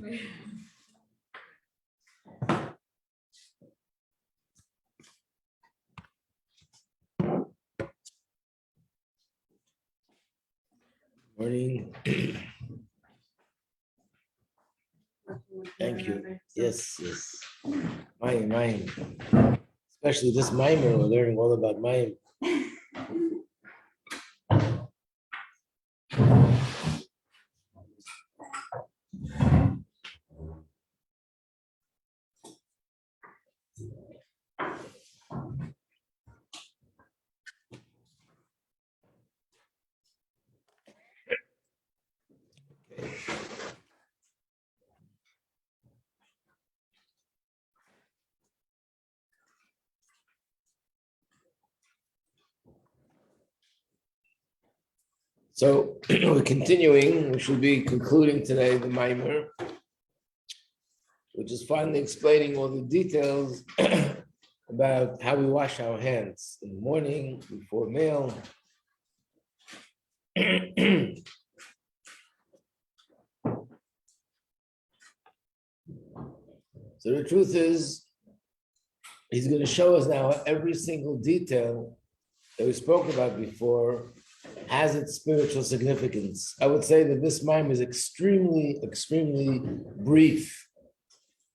Morning. Thank you. Yes. Mine. Especially this mimer, we're learning all about mime. So we're continuing. We should be concluding today the mimer, which is finally explaining all the details about how we wash our hands in the morning, before meal. So the truth is, he's going to show us now every single detail that we spoke about before has its spiritual significance. I would say that this mime is extremely brief.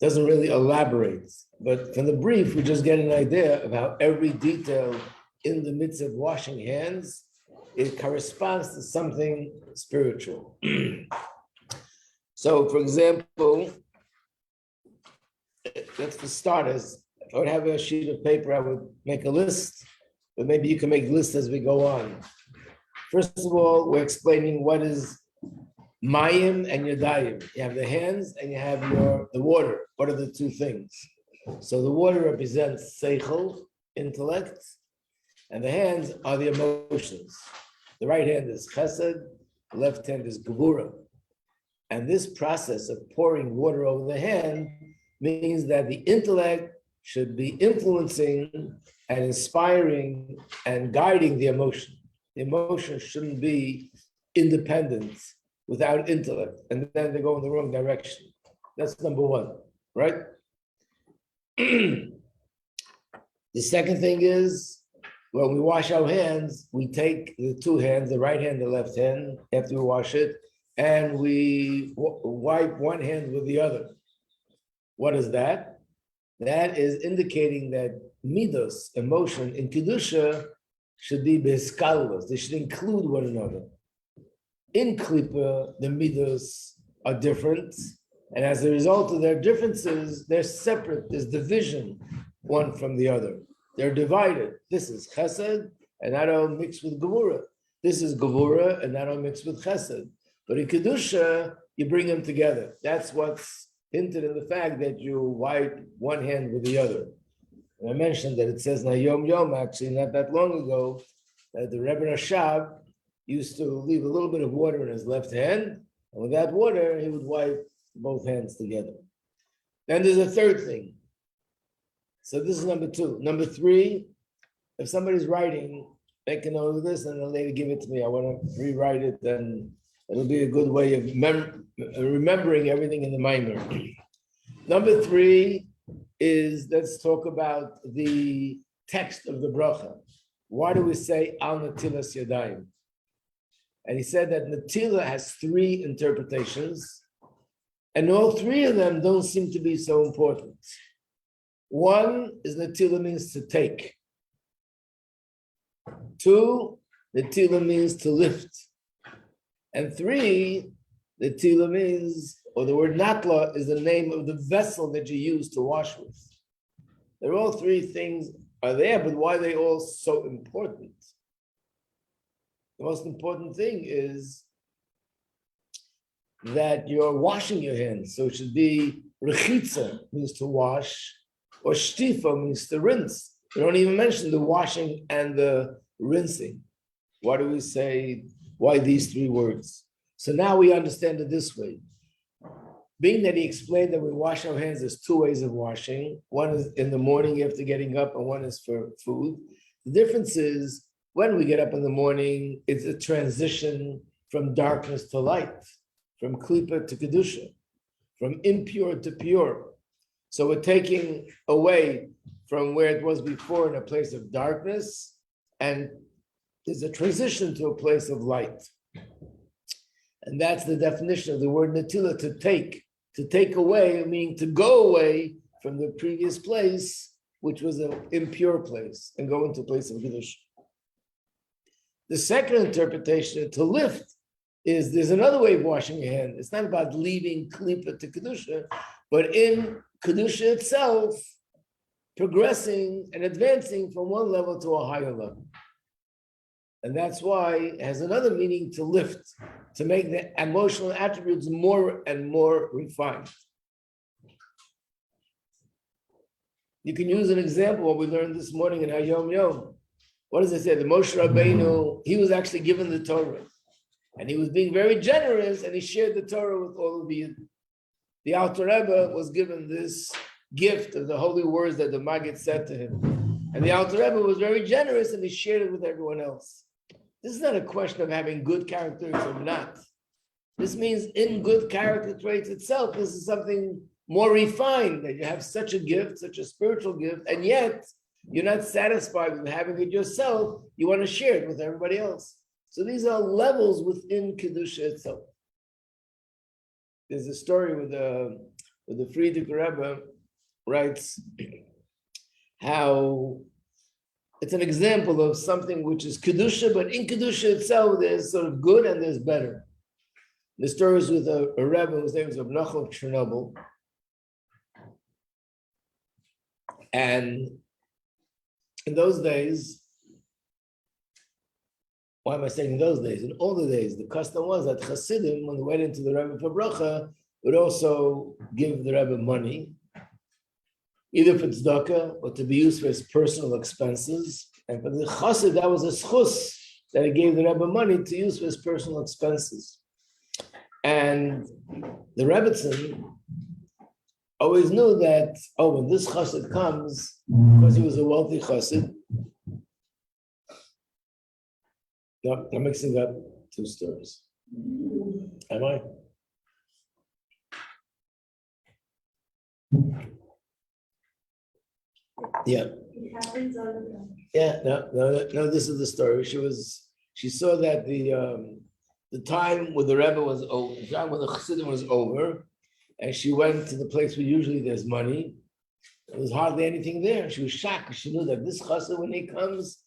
Doesn't really elaborate, but from the brief, we just get an idea of how every detail in the midst of washing hands, it corresponds to something spiritual. So, for example, that's for starters. If I would have a sheet of paper, I would make a list, but maybe you can make lists as we go on. First of all, we're explaining what is mayim and yadayim. You have the hands and you have the water. What are the two things? So the water represents seichel, intellect, and the hands are the emotions. The right hand is chesed, the left hand is gevura. And this process of pouring water over the hand means that the intellect should be influencing and inspiring and guiding the emotion. The emotion shouldn't be independent without intellect, and then they go in the wrong direction. That's number one, right? The second thing is, when we wash our hands, we take the two hands, the right hand, the left hand, after we wash it, and we wipe one hand with the other. What is that? That is indicating that midos, emotion, in Kedusha, should be beskalos. They should include one another. In Klippa, the midos are different, and as a result of their differences, they're separate. There's division one from the other. They're divided. This is chesed, and I don't mix with gevura. This is gevura, and I don't mix with chesed. But in Kedusha, you bring them together. That's what's hinted in the fact that you wipe one hand with the other. And I mentioned that it says Nayom Yom, actually, not that long ago, that the Rebbe Rashab used to leave a little bit of water in his left hand, and with that water, he would wipe both hands together. Then there's a third thing. So this is number two. Number three, if somebody's writing, make a note of this and then later give it to me. I want to rewrite it, then it'll be a good way of remembering everything in the mimer. Number three is, let's talk about the text of the bracha. Why do we say al natilas yadayim? And he said that natila has three interpretations, and all three of them don't seem to be so important. One is natila means to take. Two, natila means to lift. And three, natila means, or the word natla is the name of the vessel that you use to wash with. They're all three things are there, but why are they all so important? The most important thing is that you're washing your hands. So it should be rechitza, means to wash, or shtifa means to rinse. We don't even mention the washing and the rinsing. Why do we say, why these three words? So now we understand it this way. Being that he explained that we wash our hands, there's two ways of washing. One is in the morning after getting up, and one is for food. The difference is when we get up in the morning, it's a transition from darkness to light, from klipa to kedusha. from impure to pure. So we're taking away from where it was before in a place of darkness, and there's a transition to a place of light. And that's the definition of the word netila, to take away, meaning to go away from the previous place, which was an impure place, and go into a place of Kedusha. The second interpretation, to lift, is there's another way of washing your hand. It's not about leaving Klippa to Kedusha, but in Kedusha itself, progressing and advancing from one level to a higher level. And that's why it has another meaning, to lift, to make the emotional attributes more and more refined. You can use an example, what we learned this morning in Hayom Yom. What does it say? The Moshe Rabbeinu, he was actually given the Torah. And he was being very generous, and he shared the Torah with all of the Yidden. The Alter Rebbe was given this gift of the holy words that the Maggid said to him. And the Alter Rebbe was very generous, and he shared it with everyone else. This is not a question of having good character traits or not. This means in good character traits itself, this is something more refined, that you have such a gift, such a spiritual gift, and yet you're not satisfied with having it yourself. You want to share it with everybody else. So these are levels within Kedusha itself. There's a story with the Frierdiker Rebbe writes how it's an example of something which is Kedusha, but in Kedusha itself, there's sort of good and there's better. The story is with a Rebbe whose name is Reb Nachum of Chernobyl. And in those days, why am I saying in those days? In older days, the custom was that Chassidim, when they went into the Rebbe for bracha, would also give the Rebbe money, either for tzedakah or to be used for his personal expenses. And for the Chassid, that was a schus, that he gave the Rebbe money to use for his personal expenses. And the Rebbetzin always knew that, when this Chassid comes, because he was a wealthy Chassid. No, I'm mixing up two stories. Am I? Yeah. It happens all the time. Yeah, no, this is the story. She saw that the time when the Rebbe was over, the time when the Chassidim was over, and she went to the place where usually there's money. There was hardly anything there. She was shocked. She knew that this Chassid, when he comes,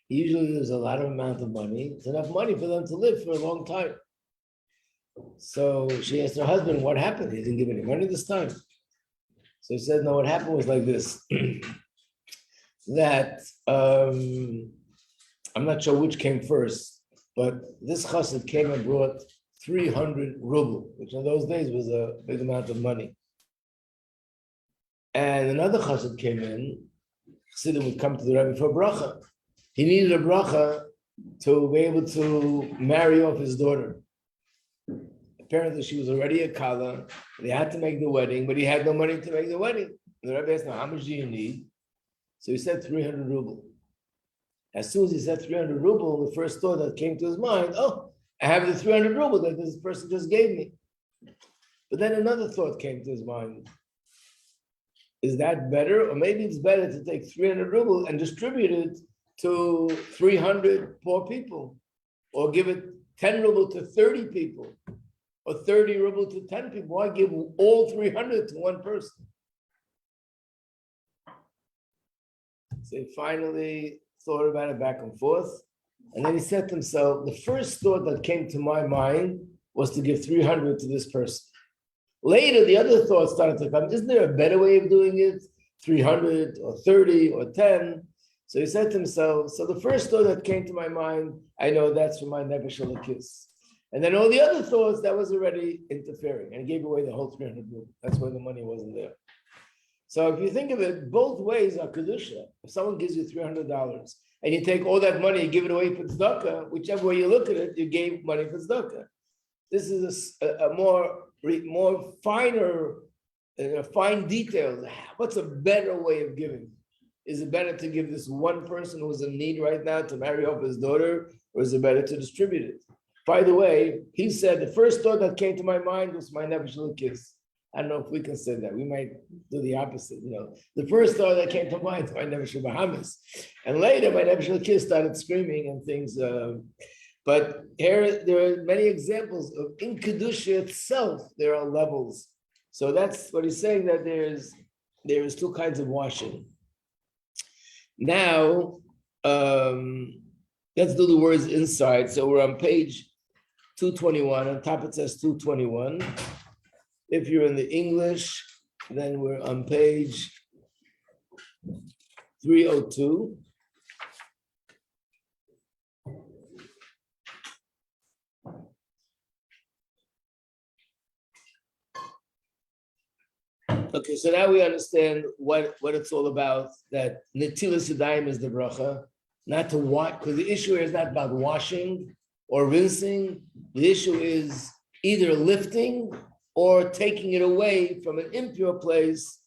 usually there's a lot of amount of money. It's enough money for them to live for a long time. So she asked her husband, what happened? He didn't give any money this time. So he said, no, what happened was like this. That, I'm not sure which came first, but this chassid came and brought 300 ruble, which in those days was a big amount of money. And another chassid came in. Chassidim would come to the Rebbe for bracha. He needed a bracha to be able to marry off his daughter. Apparently, she was already a kala. They had to make the wedding, but he had no money to make the wedding. And the Rebbe asked him, how much do you need? So he said 300 ruble. As soon as he said 300 ruble, the first thought that came to his mind, I have the 300 ruble that this person just gave me. But then another thought came to his mind. Is that better? Or maybe it's better to take 300 ruble and distribute it to 300 poor people, or give it 10 ruble to 30 people, or 30 ruble to 10 people. Why give all 300 to one person? So he finally thought about it back and forth. And then he said to himself, the first thought that came to my mind was to give 300 to this person. Later, the other thoughts started to come. Isn't there a better way of doing it? 300 or 30 or 10. So he said to himself, so the first thought that came to my mind, I know that's for my Nefesh Elokis. And then all the other thoughts, that was already interfering. And he gave away the whole 300 rubles. That's why the money wasn't there. So if you think of it, both ways are Kedusha. If someone gives you $300 and you take all that money and give it away for tzedakah, whichever way you look at it, you gave money for tzedakah. This is a more finer, fine details. What's a better way of giving? Is it better to give this one person who's in need right now to marry off his daughter, or is it better to distribute it? By the way, he said the first thought that came to my mind was my Nefesh Elokis. I don't know if we can say that. We might do the opposite. The first thought that came to mind, my Nebuchadnezzar Bahamas, and later my Nebuchadnezzar kids started screaming and things. But here there are many examples of in Kedusha itself. There are levels. So that's what he's saying, that there is two kinds of washing. Now, let's do the words inside. So we're on page 221. On top it says 221. If you're in the English, then we're on page 302. Okay, so now we understand what it's all about, that Netilas Yadayim is the bracha, not to wash, because the issue is not about washing or rinsing. The issue is either lifting or taking it away from an impure place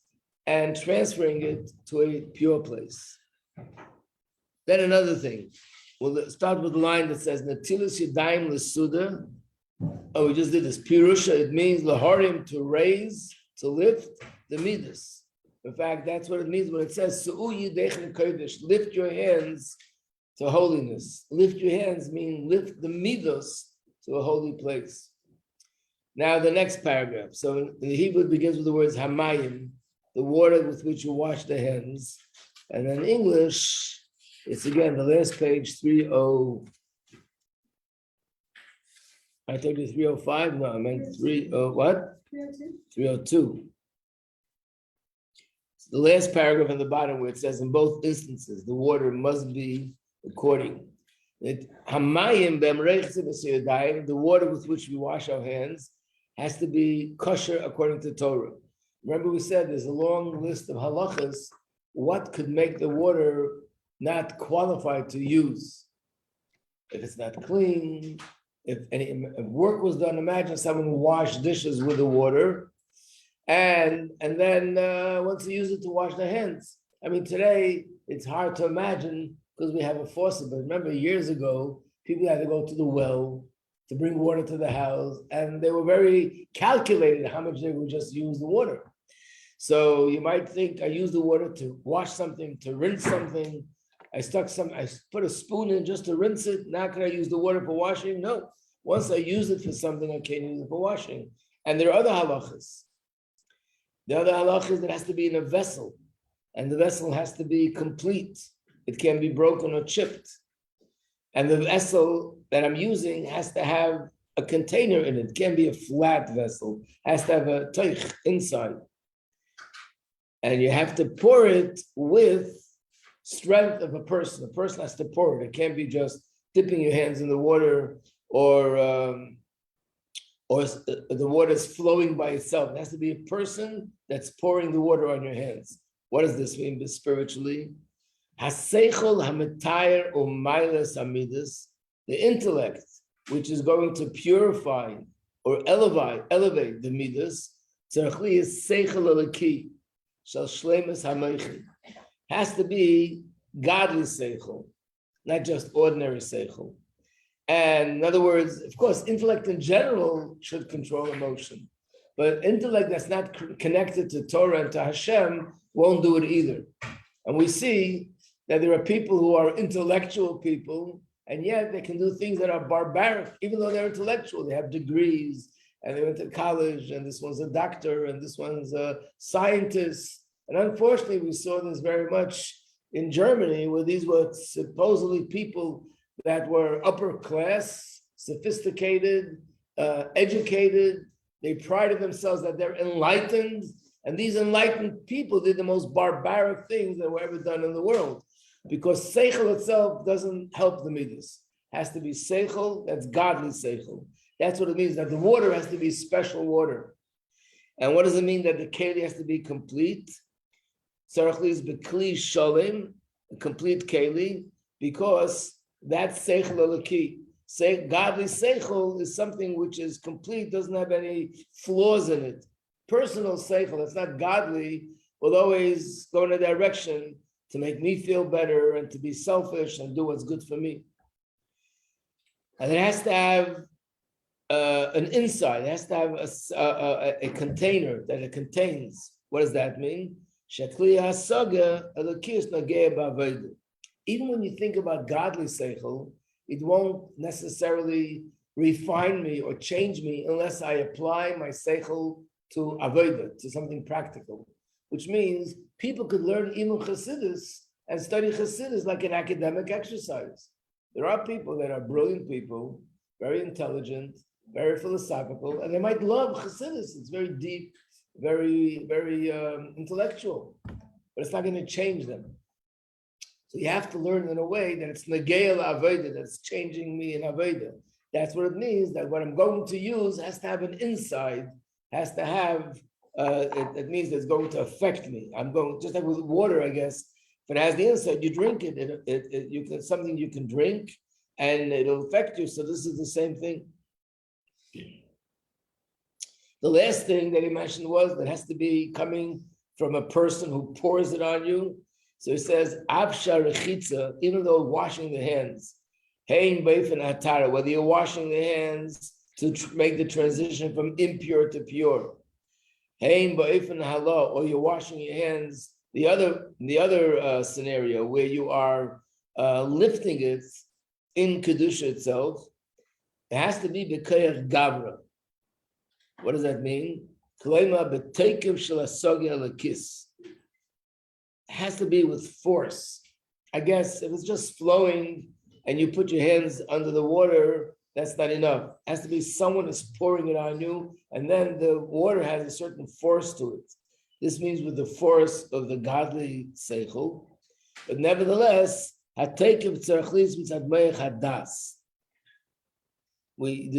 and transferring it to a pure place. Then another thing, we'll start with the line that says, Netilas Yadayim L'Suda. Oh, we just did this. Pirusha, it means Laharim, to raise, to lift the midas. In fact, that's what it means when it says lift your hands to holiness. Lift your hands mean lift the midas to a holy place. Now the next paragraph. So in the Hebrew it begins with the words hamayim, the water with which you wash the hands. And in English, it's again the last page, 30. I told you 305. No, I meant 30 what? 302. The last paragraph in the bottom where it says in both instances, the water must be according. Hamayim the water with which we wash our hands has to be kosher according to Torah. Remember we said there's a long list of halachas, what could make the water not qualified to use. If it's not clean, if work was done, imagine someone who washed dishes with the water, and then wants to use it to wash their hands. I mean, today it's hard to imagine because we have a faucet. But remember, years ago, people had to go to the well to bring water to the house, and they were very calculated how much they would just use the water. So you might think, I use the water to wash something, to rinse something. I put a spoon in just to rinse it. Now can I use the water for washing? No. Once I use it for something, I can't use it for washing. And there are other halachas. The other halach is that it has to be in a vessel, and the vessel has to be complete. It can't be broken or chipped. And the vessel that I'm using has to have a container in it. It can't be a flat vessel. It has to have a teich inside. And you have to pour it with strength of a person. A person has to pour it. It can't be just dipping your hands in the water or the water is flowing by itself. It has to be a person that's pouring the water on your hands. What does this mean spiritually? Haseichel hametayr u'mailas amidus, the intellect, which is going to purify or elevate the midas, tzarchli is seichel eliki shal shleimus hameichin, has to be godly seichel, not just ordinary seichel. And in other words, of course, intellect in general should control emotion, but intellect that's not connected to Torah and to Hashem won't do it either. And we see that there are people who are intellectual people, and yet they can do things that are barbaric, even though they're intellectual. They have degrees, and they went to college, and this one's a doctor, and this one's a scientist. And unfortunately, we saw this very much in Germany, where these were supposedly people that were upper class, sophisticated, educated. They prided themselves that they're enlightened. And these enlightened people did the most barbaric things that were ever done in the world. Because seichel itself doesn't help the midas. It has to be seichel, that's godly seichel. That's what it means, that the water has to be special water. And what does it mean that the keli has to be complete? Tzarech is bekli sholem, a complete keli, because that's seichel eliki. Godly seichel is something which is complete, doesn't have any flaws in it. Personal seichel that's not godly will always go in a direction to make me feel better and to be selfish and do what's good for me. And it has to have an inside. It has to have a container that it contains. What does that mean? Even when you think about godly seichel, it won't necessarily refine me or change me unless I apply my seichel to avodah, to something practical. Which means people could learn even Chassidus and study Chassidus like an academic exercise. There are people that are brilliant people, very intelligent, very philosophical, and they might love Chassidus. It's very deep, very intellectual, but it's not going to change them. So you have to learn in a way that it's Nageil Avodah, that's changing me in Avodah. That's what it means, that what I'm going to use has to have an inside, has to have, it means that it's going to affect me. I'm going, just like with water, I guess, if it has the inside, you drink it, you can, something you can drink, and it'll affect you. So this is the same thing. The last thing that he mentioned was that it has to be coming from a person who pours it on you. So he says, Absha rechitza, even though washing the hands, hein beifin atara, whether you're washing the hands to make the transition from impure to pure, hein beifin hala, or you're washing your hands. The other scenario where you are lifting it in kedusha itself, it has to be b'koyach gavra. What does that mean? Kleima b'teikiv shel hasogya lekis. It has to be with force. I guess if it's just flowing and you put your hands under the water, that's not enough. It has to be someone is pouring it on you, and then the water has a certain force to it. This means with the force of the godly seichel, but nevertheless, the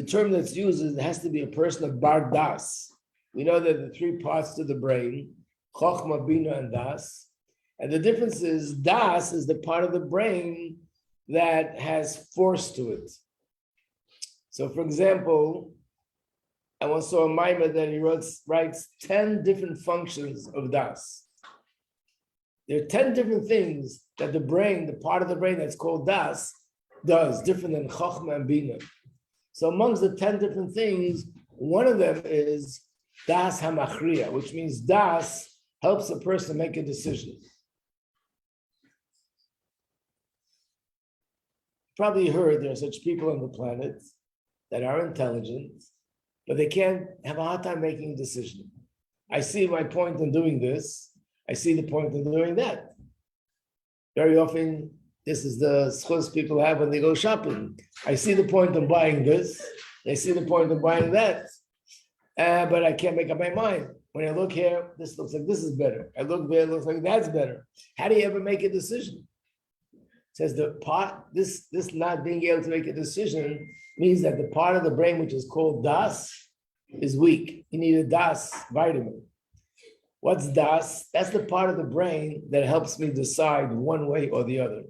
term that's used is it has to be a person of bar das. We know that the three parts to the brain, chokhmah, bina, and das. And the difference is das is the part of the brain that has force to it. So for example, I once saw a mimer that he writes 10 different functions of das. There are 10 different things that the brain, the part of the brain that's called das, does, different than chokhmah and bina. So amongst the 10 different things, one of them is das hamachriya, which means das helps a person make a decision. Probably heard there are such people on the planet that are intelligent, but they can't have a hard time making a decision. I see my point in doing this. I see the point in doing that. Very often, this is the schus people have when they go shopping. I see the point in buying this. They see the point in buying that. But I can't make up my mind. When I look here, this looks like this is better. I look there, it looks like that's better. How do you ever make a decision? It says the part, this not being able to make a decision means that the part of the brain which is called das is weak. You need a das vitamin. What's das? That's the part of the brain that helps me decide one way or the other.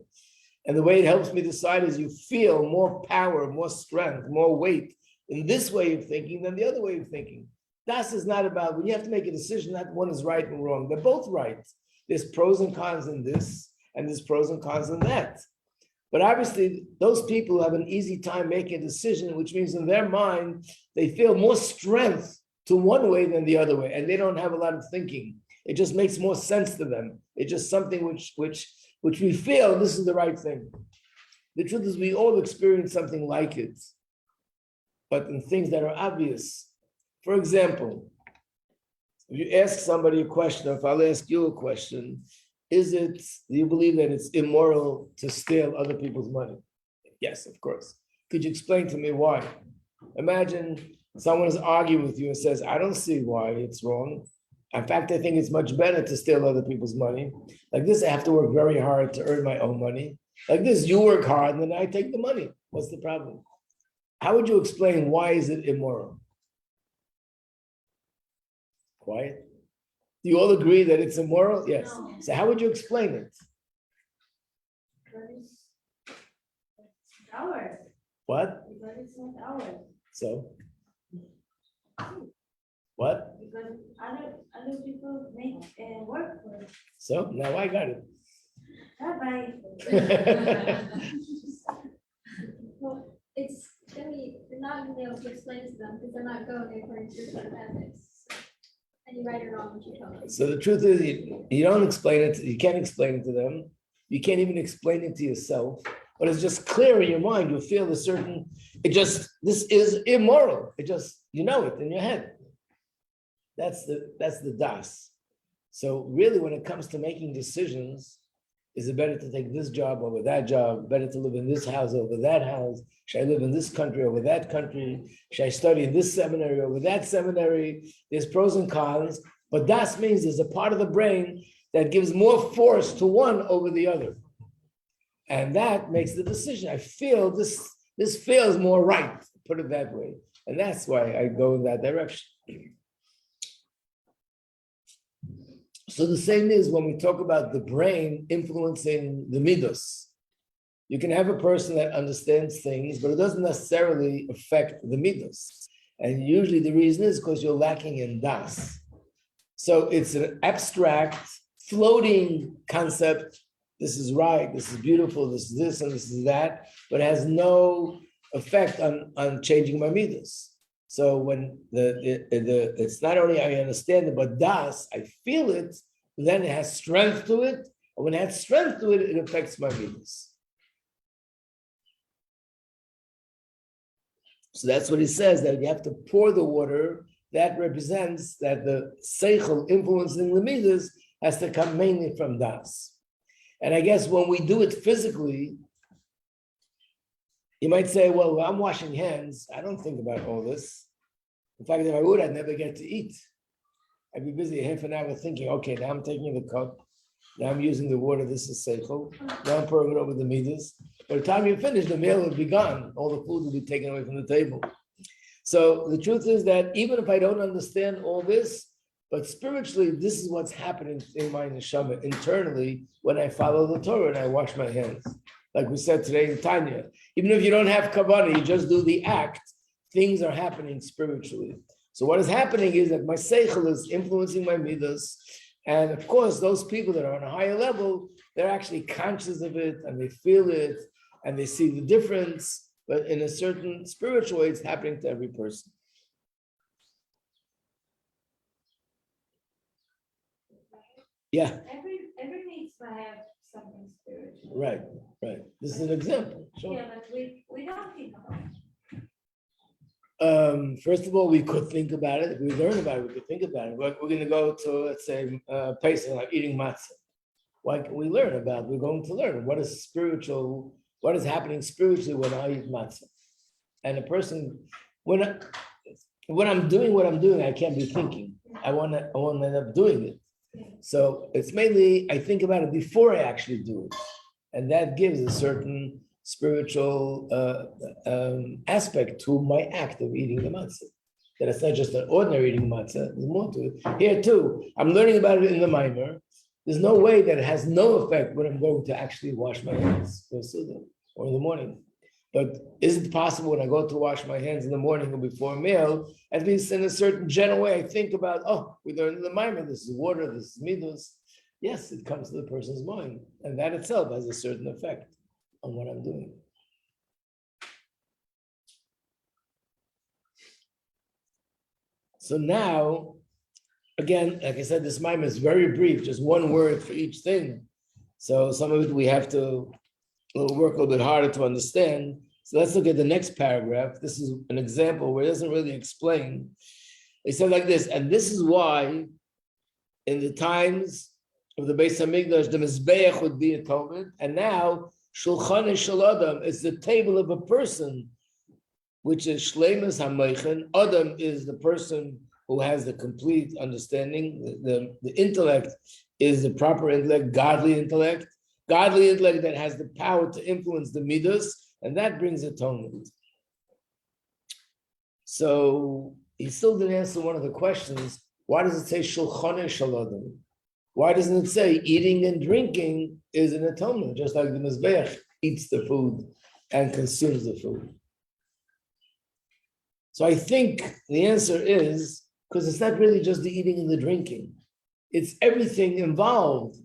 And the way it helps me decide is you feel more power, more strength, more weight in this way of thinking than the other way of thinking. Das is not about, when you have to make a decision, not one is right and wrong. They're both right. There's pros and cons in this, and there's pros and cons in that. But obviously, those people have an easy time making a decision, which means in their mind, they feel more strength to one way than the other way, and they don't have a lot of thinking. It just makes more sense to them. It's just something which we feel this is the right thing. The truth is we all experience something like it, but in things that are obvious. For example, if you ask somebody a question, or if I'll ask you a question, do you believe that it's immoral to steal other people's money? Yes, of course. Could you explain to me why? Imagine someone is arguing with you and says, I don't see why it's wrong. In fact, I think it's much better to steal other people's money. Like this, I have to work very hard to earn my own money. Like this, you work hard and then I take the money. What's the problem? How would you explain why is it immoral? Quiet. Do you all agree that it's immoral? Yes. No. So how would you explain it? Because it's ours. What? Because it's not ours. So? What? Because other people make work for it. So now I got it. Bye-bye. Well, it's very not going to be able to explain it to them because they're not going according to your code of ethics. And you right or wrong what you tell them. So the truth is, you don't explain it, you can't explain it to them. You can't even explain it to yourself, but it's just clear in your mind. You feel a certain, this is immoral. It just, you know it in your head. That's the das. So really, when it comes to making decisions, is it better to take this job over that job? Better to live in this house over that house? Should I live in this country over that country? Should I study in this seminary over that seminary? There's pros and cons, but das means there's a part of the brain that gives more force to one over the other. And that makes the decision. I feel this feels more right, put it that way. And that's why I go in that direction. So the same is when we talk about the brain influencing the midos. You can have a person that understands things, but it doesn't necessarily affect the midos. And usually the reason is because you're lacking in das. So it's an abstract, floating concept. This is right, this is beautiful, this is this, and this is that, but it has no effect on changing my midos. So when it's not only I understand it, but das, I feel it, then it has strength to it. And when it has strength to it, it affects my midos. So that's what he says, that you have to pour the water. That represents that the seichel influencing the midos has to come mainly from das. And I guess when we do it physically, you might say, well, I'm washing hands. I don't think about all this. In fact, if I would, I'd never get to eat. I'd be busy half an hour thinking, okay, now I'm taking the cup. Now I'm using the water. This is seichel. Now I'm pouring it over the midas. By the time you finish, the meal will be gone. All the food will be taken away from the table. So the truth is that even if I don't understand all this, but spiritually, this is what's happening in my neshama internally when I follow the Torah and I wash my hands. Like we said today in Tanya, even if you don't have kavanah, you just do the act, things are happening spiritually. So what is happening is that my seichel is influencing my midas. And of course, those people that are on a higher level, they're actually conscious of it and they feel it and they see the difference. But in a certain spiritual way, it's happening to every person. Yeah. Every needs to have something spiritual. Right. This is an example. Sure. Yeah, but we don't think about it. First of all, we could think about it. If we learn about it, we could think about it. We're going to go to, let's say, Pesach, like eating matzah. Why can we learn about it? We're going to learn what is spiritual, what is happening spiritually when I eat matzah. And a person, when I'm doing what I'm doing, I can't be thinking. I want to end up doing it. So it's mainly, I think about it before I actually do it. And that gives a certain spiritual aspect to my act of eating the matzah. That it's not just an ordinary eating matzah, there's more to it. Here too, I'm learning about it in the mimer. There's no way that it has no effect when I'm going to actually wash my hands or in the morning. But is it possible when I go to wash my hands in the morning or before a meal, at least in a certain general way, I think about, oh, we learned in the mimer, this is water, this is midos. Yes, it comes to the person's mind. And that itself has a certain effect on what I'm doing. So now, again, like I said, this mimer is very brief, just one word for each thing. So some of it we have to work a little bit harder to understand. So let's look at the next paragraph. This is an example where it doesn't really explain. It said like this, and this is why in the times of the Beis Hamikdash, the Mizbeach would be atonement, and now Shulchan Shel Adam is the table of a person, which is Shleimus HaMeichen. Adam is the person who has the complete understanding. The intellect is the proper intellect, godly intellect that has the power to influence the midos, and that brings atonement. So he still didn't answer one of the questions. Why does it say Shulchan Shel Adam? Why doesn't it say eating and drinking is an atonement, just like the Mizbeach eats the food and consumes the food? So I think the answer is, because it's not really just the eating and the drinking. It's everything involved.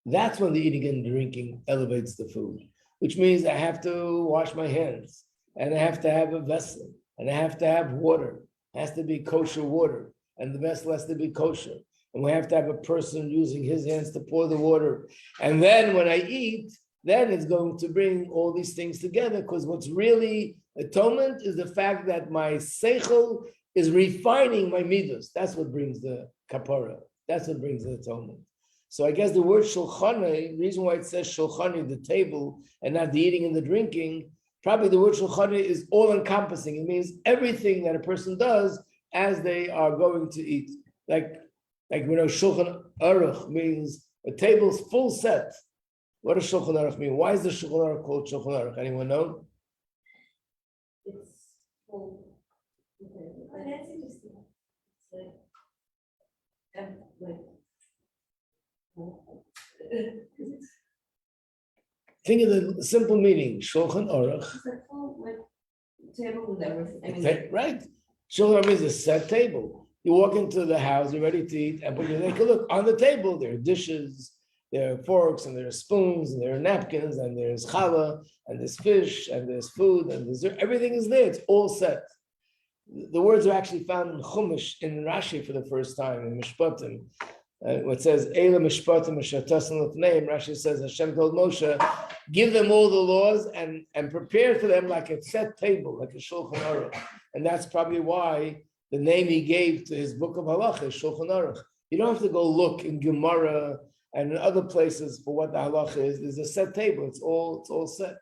That's when the eating and drinking elevates the food, which means I have to wash my hands and I have to have a vessel and I have to have water. It has to be kosher water, and the vessel has to be kosher. And we have to have a person using his hands to pour the water. And then when I eat, then it's going to bring all these things together, because what's really atonement is the fact that my seichel is refining my midos. That's what brings the kapara. That's what brings the atonement. So I guess the word shulchane, the reason why it says shulchane, the table, and not the eating and the drinking, probably the word shulchane is all-encompassing. It means everything that a person does as they are going to eat. Like we know, Shulchan Aruch means a table's full set. What does Shulchan Aruch mean? Why is the Shulchan Aruch called Shulchan Aruch? Anyone know? It's full. Oh, that's interesting. It's Think of the simple meaning. Shulchan Aruch. It's like full, like table with everything. I mean, Right. Shulchan Aruch means a set table. You walk into the house, you're ready to eat, and when you take a look on the table, there are dishes, there are forks, and there are spoons, and there are napkins, and there's challah, and there's fish, and there's food, and dessert. Everything is there. It's all set. The words are actually found in Chumash, in Rashi for the first time, in Mishpatim. What says, Eila Mishpatim Mishatasan Lefneim, Rashi says, Hashem told Moshe, give them all the laws and prepare for them like a set table, like a Shulchan Aruch. And that's probably why the name he gave to his book of halacha is Shulchan Aruch. You don't have to go look in Gemara and in other places for what the halacha is. There's a set table. It's all set.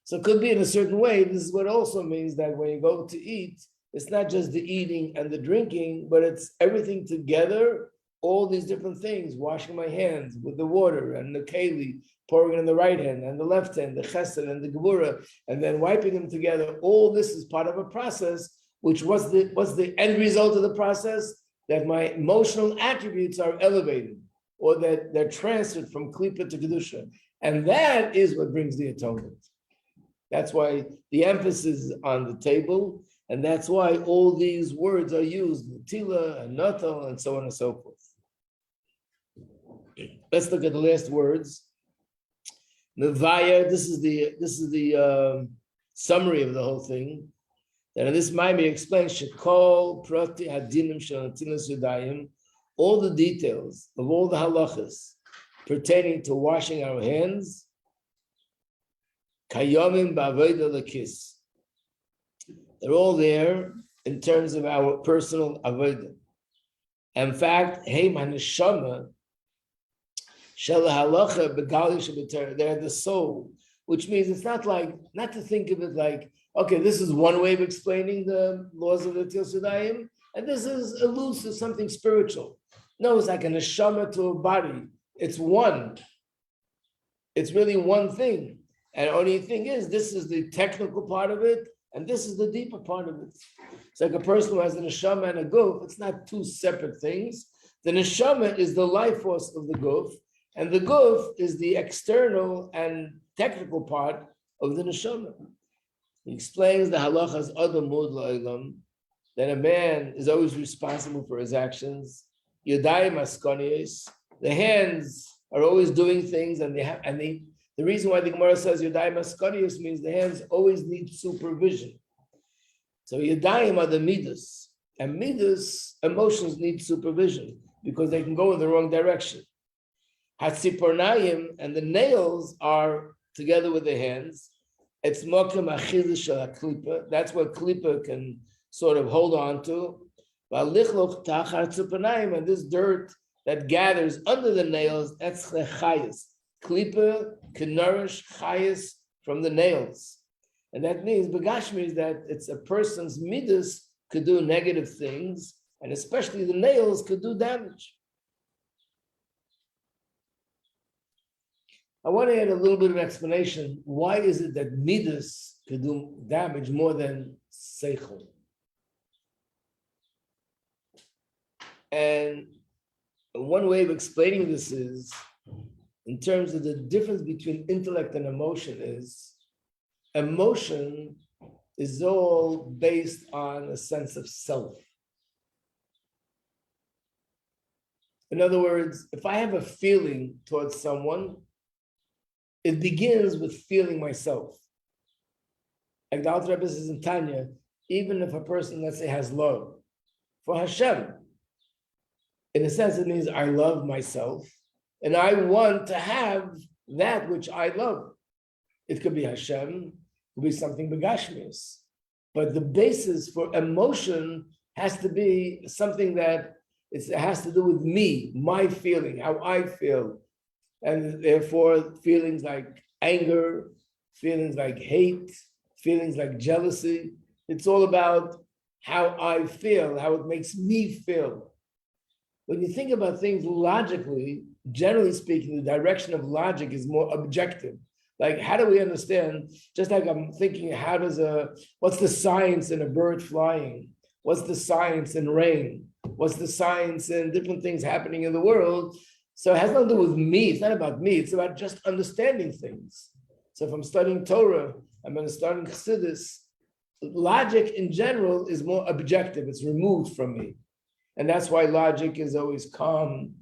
So it could be in a certain way. This is what it also means that when you go to eat, it's not just the eating and the drinking, but it's everything together. All these different things, washing my hands with the water and the keli, pouring it in the right hand and the left hand, the chesed and the gebura, and then wiping them together. All this is part of a process, which what's the end result of the process? That my emotional attributes are elevated, or that they're transferred from klipa to kedusha. And that is what brings the atonement. That's why the emphasis is on the table, and that's why all these words are used, tila and natal, and so on and so forth. Let's look at the last words. Nevaya, this is the summary of the whole thing. That in this Maimon explains Shekol Prati Hadinim Shalatinas Yudayim, all the details of all the halachas pertaining to washing our hands. Kayomim Ba'avodah Lakis. They're all there in terms of our personal avodah. In fact, Hey Manishama Shel Halacha Begali Shabbatar, they're the soul, which means it's not to think of it like, okay, this is one way of explaining the laws of the Netilas Yadayim, and this is elusive, something spiritual. No, it's like a neshama to a body. It's one. It's really one thing. And the only thing is, this is the technical part of it, and this is the deeper part of it. It's like a person who has a neshama and a guf. It's not two separate things. The neshama is the life force of the guf, and the guf is the external and technical part of the neshama. He explains the halachas adam mud la'olam, that a man is always responsible for his actions. Yadayim askonios, the hands are always doing things, and the reason why the Gemara says Yadayim askonios means the hands always need supervision. So Yadayim are the midas, and midas, emotions need supervision because they can go in the wrong direction. Hatzipornayim, and the nails are together with the hands. It's mokem achilas shel klipa. That's what klipa can sort of hold on to. And this dirt that gathers under the nails, that's chayas. Klipa can nourish chayas from the nails. And that means, begashmi, is that it's a person's midas could do negative things, and especially the nails could do damage. I want to add a little bit of explanation. Why is it that midas could do damage more than seichel? And one way of explaining this is, in terms of the difference between intellect and emotion, is emotion is all based on a sense of self. In other words, if I have a feeling towards someone, it begins with feeling myself. Like the Alter Rebbe says in Tanya, even if a person, let's say, has love for Hashem, in a sense, it means I love myself and I want to have that which I love. It could be Hashem, it could be something begashmius. But the basis for emotion has to be something that it has to do with me, my feeling, how I feel. And therefore, feelings like anger, feelings like hate, feelings like jealousy, it's all about how I feel, how it makes me feel. When you think about things logically, generally speaking, the direction of logic is more objective. Like, how do we understand? Just like I'm thinking, what's the science in a bird flying? What's the science in rain? What's the science in different things happening in the world? So it has nothing to do with me. It's not about me. It's about just understanding things. So if I'm studying Torah, I'm going to start in Chassidus. Logic in general is more objective. It's removed from me. And that's why logic is always calm.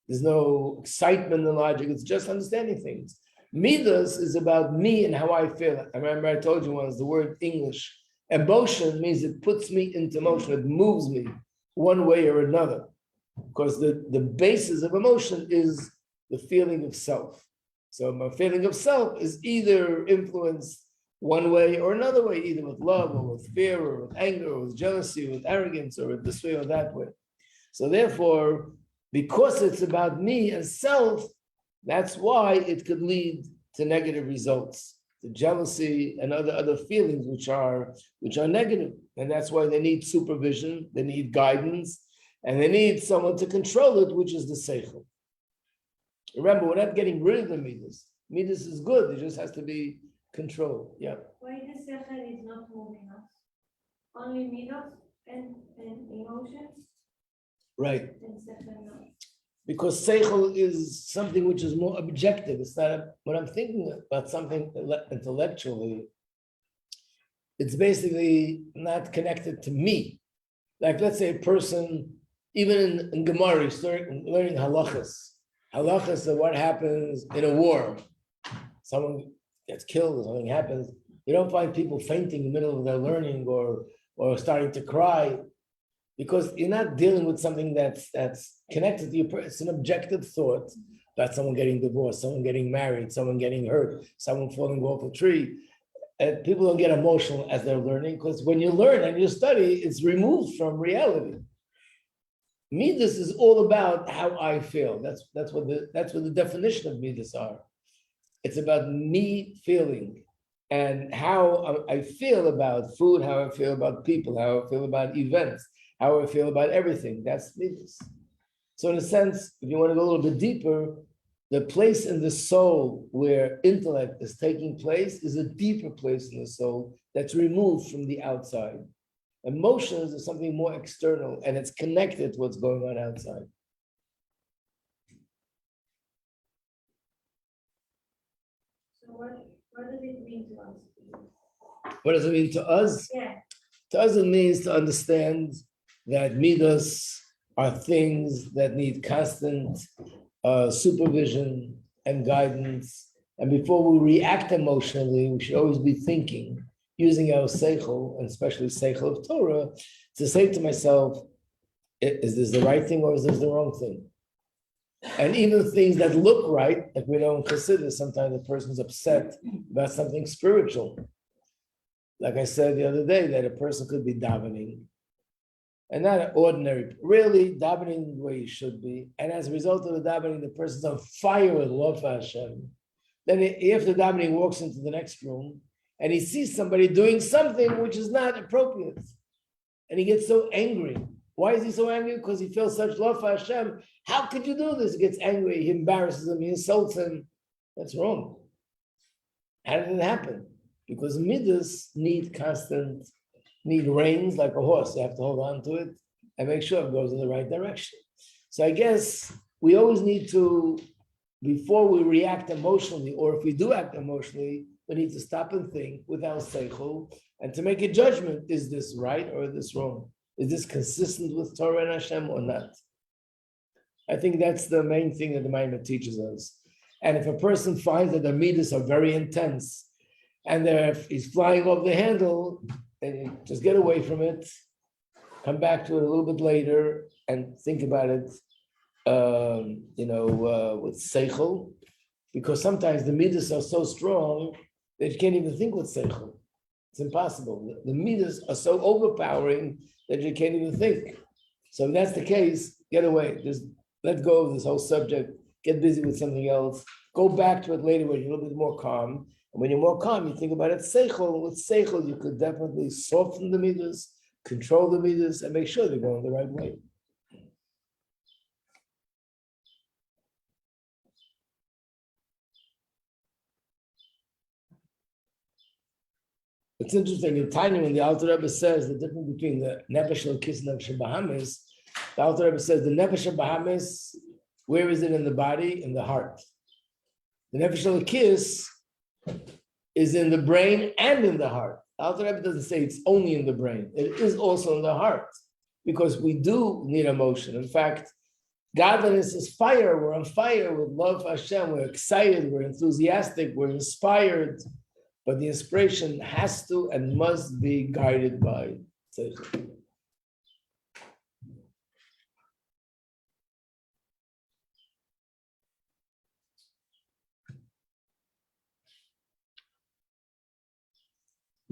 There's no excitement in logic. It's just understanding things. Midas is about me and how I feel. I remember I told you once the word English. Emotion means it puts me into motion. It moves me one way or another. Because the basis of emotion is the feeling of self. So my feeling of self is either influenced one way or another way, either with love or with fear or with anger or with jealousy or with arrogance or with this way or that way. So therefore, because it's about me and self, that's why it could lead to negative results, to jealousy and other feelings which are negative. And that's why they need supervision, they need guidance, and they need someone to control it, which is the seichel. Remember, we're not getting rid of the midas. Midas is good, it just has to be controlled. Yeah. Why the seichel is not moving us? Only midos and emotions? Right. And seichel not. Because seichel is something which is more objective. It's not when I'm thinking about something intellectually, it's basically not connected to me. Like, let's say a person, even in Gemara, you start learning halachas. Halachas of what happens in a war. Someone gets killed or something happens. You don't find people fainting in the middle of their learning or starting to cry, because you're not dealing with something that's connected to you. It's an objective thought about someone getting divorced, someone getting married, someone getting hurt, someone falling off a tree. And people don't get emotional as they're learning, because when you learn and you study, it's removed from reality. Midas is all about how I feel. That's what the definition of midas are. It's about me feeling and how I feel about food, how I feel about people, how I feel about events, how I feel about everything. That's midas. So in a sense, if you want to go a little bit deeper, the place in the soul where intellect is taking place is a deeper place in the soul that's removed from the outside. Emotions are something more external, and it's connected to what's going on outside. So what does it mean to us? What does it mean to us? Yeah. To us, it means to understand that midas are things that need constant supervision and guidance. And before we react emotionally, we should always be thinking, using our seichel, and especially seichel of Torah, to say to myself, is this the right thing or is this the wrong thing? And even things that look right, like we don't consider, sometimes the person's upset about something spiritual. Like I said the other day, that a person could be davening, and not an ordinary, really davening the way he should be. And as a result of the davening, the person's on fire with love for Hashem. Then after davening, walks into the next room, and he sees somebody doing something which is not appropriate. And he gets so angry. Why is he so angry? Because he feels such love for Hashem. How could you do this? He gets angry, he embarrasses him, he insults him. That's wrong. How did it happen? Because midas need reins like a horse. You have to hold on to it and make sure it goes in the right direction. So I guess we always need to, before we react emotionally, or if we do act emotionally, we need to stop and think without seichel and to make a judgment. Is this right or is this wrong? Is this consistent with Torah and Hashem or not? I think that's the main thing that the Maimon teaches us. And if a person finds that their midas are very intense and he's flying off the handle, and you just get away from it, come back to it a little bit later and think about it, with seichel, because sometimes the midas are so strong that you can't even think with seichel. It's impossible. The midas are so overpowering that you can't even think. So if that's the case, get away. Just let go of this whole subject. Get busy with something else. Go back to it later when you're a little bit more calm. And when you're more calm, you think about it. Seichel. With seichel, you could definitely soften the midas, control the midas, and make sure they're going the right way. It's interesting, in Tanya, when the Alter Rebbe says the difference between the Nefesh Elokis and Nefesh Bahamis, the Alter Rebbe says the Nefesh Bahamis, where is it in the body? In the heart. The Nefesh Elokis is in the brain and in the heart. The Alter Rebbe doesn't say it's only in the brain. It is also in the heart, because we do need emotion. In fact, godliness is fire. We're on fire with love for Hashem. We're excited, we're enthusiastic, we're inspired. But the inspiration has to and must be guided by seichel.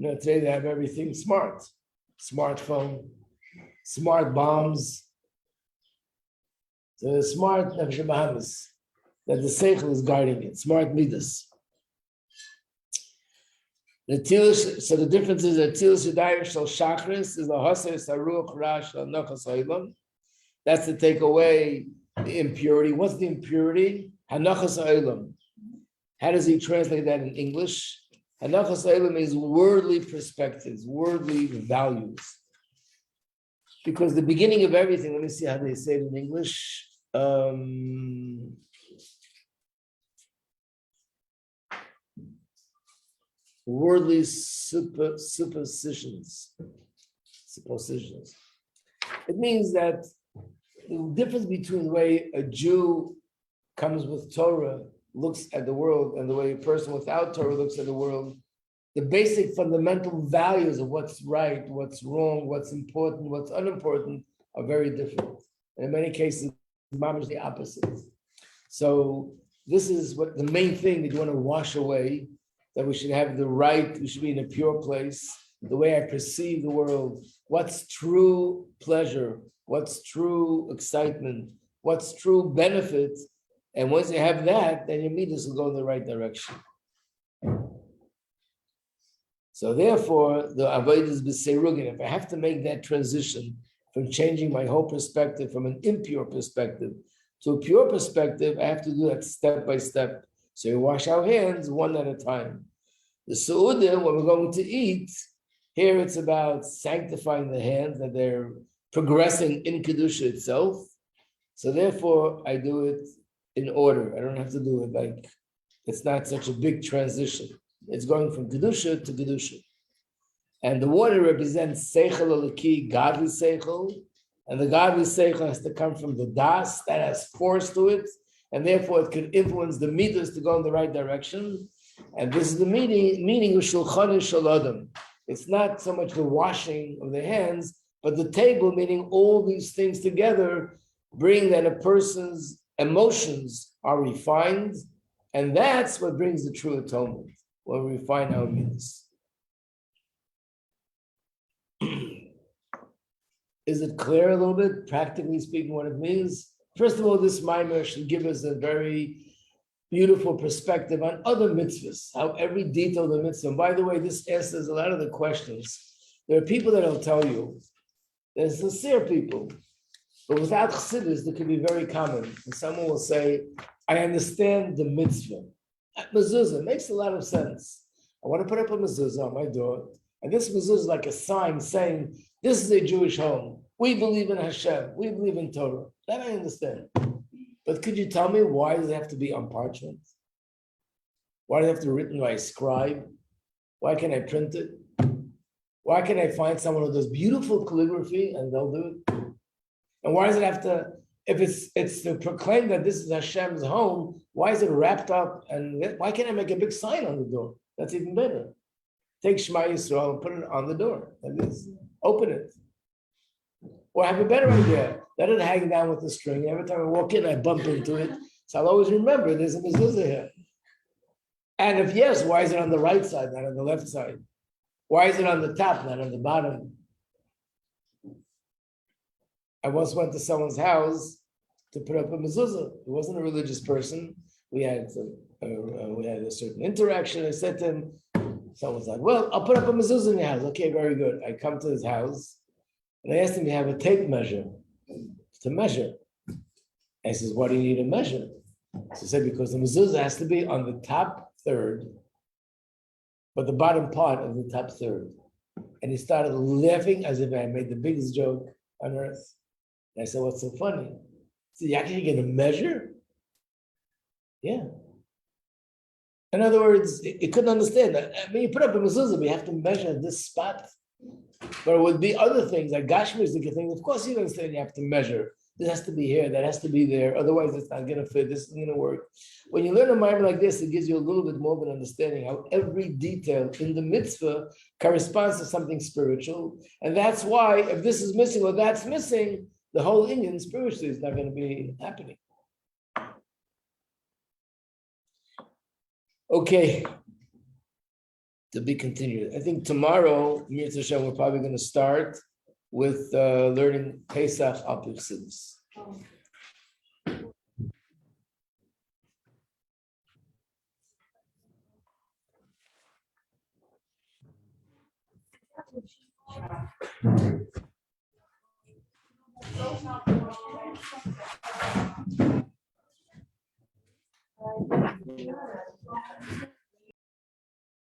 Today they have everything smart. Smartphone, smart bombs. So the smart Nefesh Bahamis, that the seichel is guiding it, smart midas. The tilish, so the difference is that tilish yadayim shel shachris is the haser saruch rash shel nochas ha'olam. That's to take away the impurity. What's the impurity? Hanochas ha'olam. How does he translate that in English? Hanochas ha'olam is worldly perspectives, worldly values. Because the beginning of everything, let me see how they say it in English. Worldly suppositions. It means that the difference between the way a Jew comes with Torah, looks at the world, and the way a person without Torah looks at the world, the basic fundamental values of what's right, what's wrong, what's important, what's unimportant are very different. And in many cases, mamish the opposite. So this is what the main thing that you want to wash away, that we should have the right, we should be in a pure place, the way I perceive the world, what's true pleasure, what's true excitement, what's true benefit. And once you have that, then your midas will go in the right direction. So therefore, the avodah is b'seirugin. If I have to make that transition from changing my whole perspective from an impure perspective to a pure perspective, I have to do that step by step. So you wash our hands one at a time. The Su'udah, when we're going to eat, here it's about sanctifying the hands, that they're progressing in Kedusha itself. So therefore, I do it in order. I don't have to do it like, it's not such a big transition. It's going from Kedusha to Kedusha. And the water represents Seichel Eliki, godly Seichel. And the godly Seichel has to come from the Das, that has force to it. And therefore, it can influence the midas to go in the right direction. And this is the meaning of Shulchan Shel Adam. It's not so much the washing of the hands, but the table, meaning all these things together, bring that a person's emotions are refined. And that's what brings the true atonement, when we refine our midas. Is it clear a little bit, practically speaking, what it means? First of all, this mimer should give us a very beautiful perspective on other mitzvahs, how every detail of the mitzvah. And by the way, this answers a lot of the questions. There are people that will tell you, they're sincere people, but without Chassidus, they can be very common. And someone will say, I understand the mitzvah. Mezuzah makes a lot of sense. I want to put up a mezuzah on my door, and this mezuzah is like a sign saying, this is a Jewish home. We believe in Hashem. We believe in Torah. That I understand. But could you tell me why does it have to be on parchment? Why does it have to be written by a scribe? Why can't I print it? Why can't I find someone who does beautiful calligraphy and they'll do it? And why does it have to, if it's to proclaim that this is Hashem's home, why is it wrapped up? And why can't I make a big sign on the door? That's even better. take Shema Yisrael and put it on the door. That is, open it. Or have a better idea. Let it hang down with the string. Every time I walk in, I bump into it. So I'll always remember there's a mezuzah here. And if yes, why is it on the right side, not on the left side? Why is it on the top, not on the bottom? I once went to someone's house to put up a mezuzah. He wasn't a religious person. We had a certain interaction. I said to him, someone's like, well, I'll put up a mezuzah in your house. Okay, very good. I come to his house and I asked him to have a tape measure to measure. I says, why do you need a measure? So he said, because the mezuzah has to be on the top third, but the bottom part of the top third. And he started laughing as if I made the biggest joke on earth. And I said, what's so funny? So you're actually going to measure? Yeah. In other words, it couldn't understand that. I mean, you put up a mezuzah, we have to measure this spot. But it would be other things, like Gashmizik thing. Of course, you understand you have to measure. This has to be here, that has to be there. Otherwise, it's not going to fit. This isn't going to work. When you learn a mind like this, it gives you a little bit more of an understanding how every detail in the mitzvah corresponds to something spiritual. And that's why, if this is missing or that's missing, the whole Indian spiritually is not going to be happening. Okay. To be continued. I think tomorrow, Mir Hashem, we're probably going to start with learning Pesach al Chassidus.